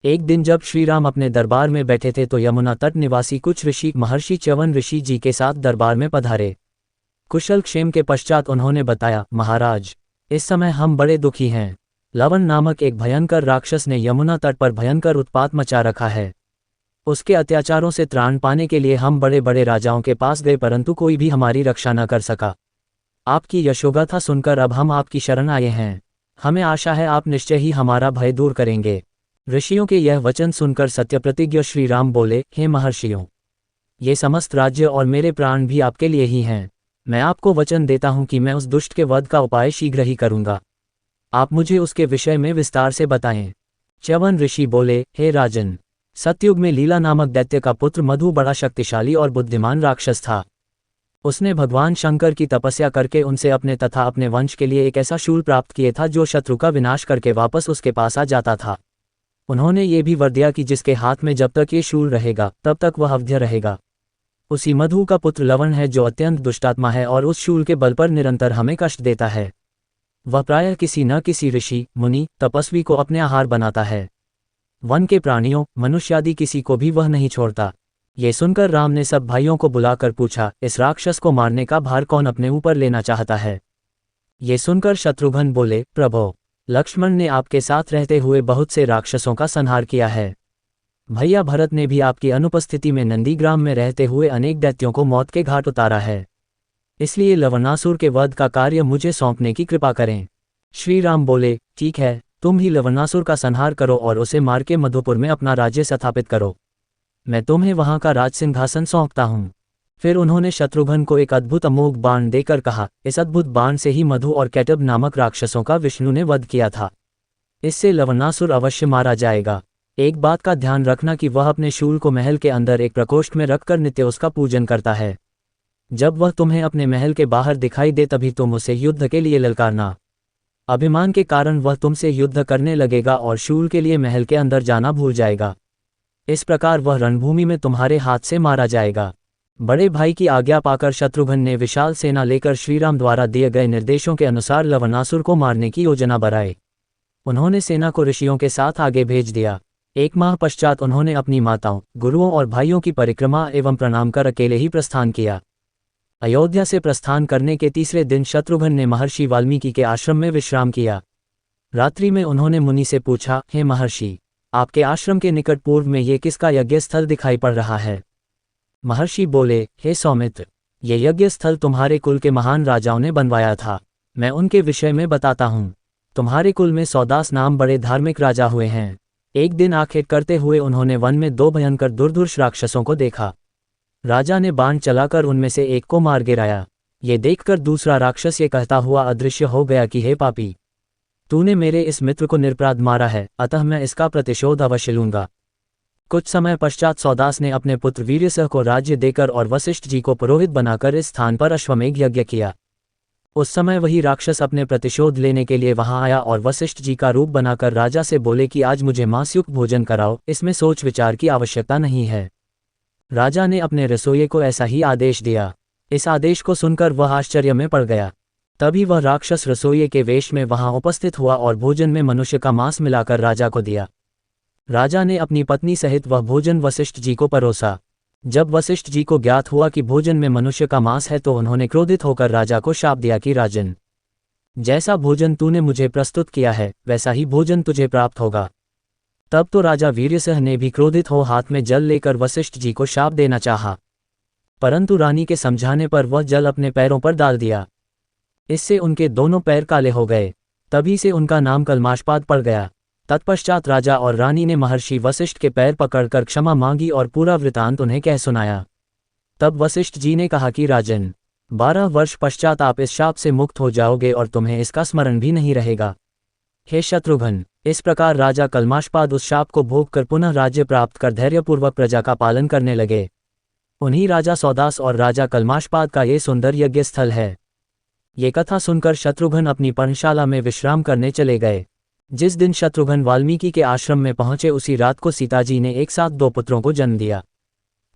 एक दिन जब श्री राम अपने दरबार में बैठे थे तो यमुना तट निवासी कुछ ऋषि महर्षि च्यवन ऋषि जी के साथ दरबार में पधारे। कुशल क्षेम के पश्चात उन्होंने बताया, महाराज, इस समय हम बड़े दुखी हैं। लवण नामक एक भयंकर राक्षस ने यमुना तट पर भयंकर उत्पात मचा रखा है। उसके अत्याचारों से त्राण पाने के लिए हम बड़े बड़े राजाओं के पास गए, परंतु कोई भी हमारी रक्षा न कर सका। आपकी यशोगाथा सुनकर अब हम आपकी शरण आए हैं। हमें आशा है आप निश्चय ही हमारा भय दूर करेंगे। ऋषियों के यह वचन सुनकर सत्यप्रतिज्ञ श्री राम बोले, हे महर्षियों, ये समस्त राज्य और मेरे प्राण भी आपके लिए ही हैं। मैं आपको वचन देता हूं कि मैं उस दुष्ट के वध का उपाय शीघ्र ही करूंगा। आप मुझे उसके विषय में विस्तार से बताएं। च्यवन ऋषि बोले, हे राजन, सतयुग में लीला नामक दैत्य का पुत्र मधु बड़ा शक्तिशाली और बुद्धिमान राक्षस था। उसने भगवान शंकर की तपस्या करके उनसे अपने तथा अपने वंश के लिए एक ऐसा शूल प्राप्त किया था जो शत्रु का विनाश करके वापस उसके पास आ जाता था। उन्होंने ये भी वर दिया कि जिसके हाथ में जब तक ये शूल रहेगा तब तक वह अवध्य रहेगा। उसी मधु का पुत्र लवण है जो अत्यंत दुष्टात्मा है और उस शूल के बल पर निरंतर हमें कष्ट देता है। वह प्रायः किसी न किसी ऋषि, मुनि, तपस्वी को अपने आहार बनाता है। वन के प्राणियों, मनुष्यादि किसी को भी वह नहीं छोड़ता। ये सुनकर राम ने सब भाइयों को बुलाकर पूछा, इस राक्षस को मारने का भार कौन अपने ऊपर लेना चाहता है? ये सुनकर शत्रुघ्न बोले, प्रभो, लक्ष्मण ने आपके साथ रहते हुए बहुत से राक्षसों का संहार किया है। भैया भरत ने भी आपकी अनुपस्थिति में नंदीग्राम में रहते हुए अनेक दैत्यों को मौत के घाट उतारा है। इसलिए लवणासुर के वध का कार्य मुझे सौंपने की कृपा करें। श्री राम बोले, ठीक है, तुम ही लवणासुर का संहार करो और उसे मार के मधुपुर में अपना राज्य स्थापित करो। मैं तुम्हें वहां का राज सिंहासन सौंपता हूं। फिर उन्होंने शत्रुघ्न को एक अद्भुत अमोघ बाण देकर कहा, इस अद्भुत बाण से ही मधु और कैटब नामक राक्षसों का विष्णु ने वध किया था। इससे लवणासुर अवश्य मारा जाएगा। एक बात का ध्यान रखना कि वह अपने शूल को महल के अंदर एक प्रकोष्ठ में रखकर नित्य उसका पूजन करता है। जब वह तुम्हें अपने महल के बाहर दिखाई दे तभी तुम उसे युद्ध के लिए ललकारना। अभिमान के कारण वह तुमसे युद्ध करने लगेगा और शूल के लिए महल के अंदर जाना भूल जाएगा। इस प्रकार वह रणभूमि में तुम्हारे हाथ से मारा जाएगा। बड़े भाई की आज्ञा पाकर शत्रुघ्न ने विशाल सेना लेकर श्रीराम द्वारा दिए गए निर्देशों के अनुसार लवणासुर को मारने की योजना बनाई। उन्होंने सेना को ऋषियों के साथ आगे भेज दिया। एक माह पश्चात उन्होंने अपनी माताओं, गुरुओं और भाइयों की परिक्रमा एवं प्रणाम कर अकेले ही प्रस्थान किया। अयोध्या से प्रस्थान करने के तीसरे दिन शत्रुघ्न ने महर्षि वाल्मीकि के आश्रम में विश्राम किया। रात्रि में उन्होंने मुनि से पूछा, हे महर्षि, आपके आश्रम के निकट पूर्व में ये किसका यज्ञ स्थल दिखाई पड़ रहा है? महर्षि बोले, हे सौमित्र, ये यज्ञ स्थल तुम्हारे कुल के महान राजाओं ने बनवाया था। मैं उनके विषय में बताता हूँ। तुम्हारे कुल में सौदास नाम बड़े धार्मिक राजा हुए हैं। एक दिन आखेट करते हुए उन्होंने वन में दो भयंकर दुर्धर्ष राक्षसों को देखा। राजा ने बाण चलाकर उनमें से एक को मार गिराया। ये देखकर दूसरा राक्षस ये कहता हुआ अदृश्य हो गया कि हे पापी, तूने मेरे इस मित्र को निरपराध मारा है, अतः मैं इसका प्रतिशोध अवश्य लूंगा। कुछ समय पश्चात सौदास ने अपने पुत्र वीर्यसह को राज्य देकर और वशिष्ठ जी को पुरोहित बनाकर इस स्थान पर अश्वमेघ यज्ञ किया। उस समय वही राक्षस अपने प्रतिशोध लेने के लिए वहां आया और वशिष्ठ जी का रूप बनाकर राजा से बोले कि आज मुझे मांसयुक्त भोजन कराओ, इसमें सोच विचार की आवश्यकता नहीं है। राजा ने अपने रसोइये को ऐसा ही आदेश दिया। इस आदेश को सुनकर वह आश्चर्य में पड़ गया। तभी वह राक्षस रसोइये के वेश में वहां उपस्थित हुआ और भोजन में मनुष्य का मांस मिलाकर राजा को दिया। राजा ने अपनी पत्नी सहित वह भोजन वशिष्ठ जी को परोसा। जब वशिष्ठ जी को ज्ञात हुआ कि भोजन में मनुष्य का मांस है तो उन्होंने क्रोधित होकर राजा को शाप दिया कि राजन, जैसा भोजन तूने मुझे प्रस्तुत किया है वैसा ही भोजन तुझे प्राप्त होगा। तब तो राजा वीर्यसह ने भी क्रोधित हो हाथ में जल लेकर वशिष्ठ जी को शाप देना चाहा, परंतु रानी के समझाने पर वह जल अपने पैरों पर डाल दिया। इससे उनके दोनों पैर काले हो गए। तभी से उनका नाम कल्माशपाद पड़ गया। तत्पश्चात राजा और रानी ने महर्षि वशिष्ठ के पैर पकड़कर क्षमा मांगी और पूरा वृतांत उन्हें कह सुनाया। तब वशिष्ठ जी ने कहा कि राजन, 12 वर्ष पश्चात आप इस शाप से मुक्त हो जाओगे और तुम्हें इसका स्मरण भी नहीं रहेगा। हे शत्रुघ्न, इस प्रकार राजा कल्माशपाद उस शाप को भोग कर पुनः राज्य प्राप्त कर धैर्यपूर्वक प्रजा का पालन करने लगे। उन्हीं राजा सौदास और राजा कल्माशपाद का ये सुंदर यज्ञ स्थल है। ये कथा सुनकर शत्रुघ्न अपनी पर्णशाला में विश्राम करने चले गए। जिस दिन शत्रुघ्न वाल्मीकि के आश्रम में पहुंचे उसी रात को सीताजी ने एक साथ 2 पुत्रों को जन्म दिया।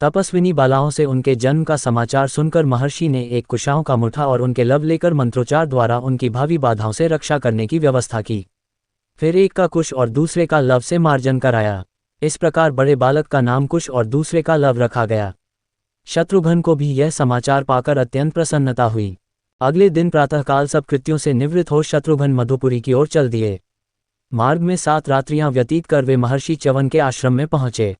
तपस्विनी बालाओं से उनके जन्म का समाचार सुनकर महर्षि ने एक कुशाओं का मुठा और उनके लव लेकर मंत्रोच्चार द्वारा उनकी भावी बाधाओं से रक्षा करने की व्यवस्था की। फिर एक का कुश और दूसरे का लव से मार्जन कराया। इस प्रकार बड़े बालक का नाम कुश और दूसरे का लव रखा गया। शत्रुघ्न को भी यह समाचार पाकर अत्यंत प्रसन्नता हुई। अगले दिन प्रातःकाल सब कृत्यों से निवृत्त हो शत्रुघ्न मधुपुरी की ओर चल दिए। मार्ग में 7 रात्रियां व्यतीत कर वे महर्षि च्यवन के आश्रम में पहुंचे।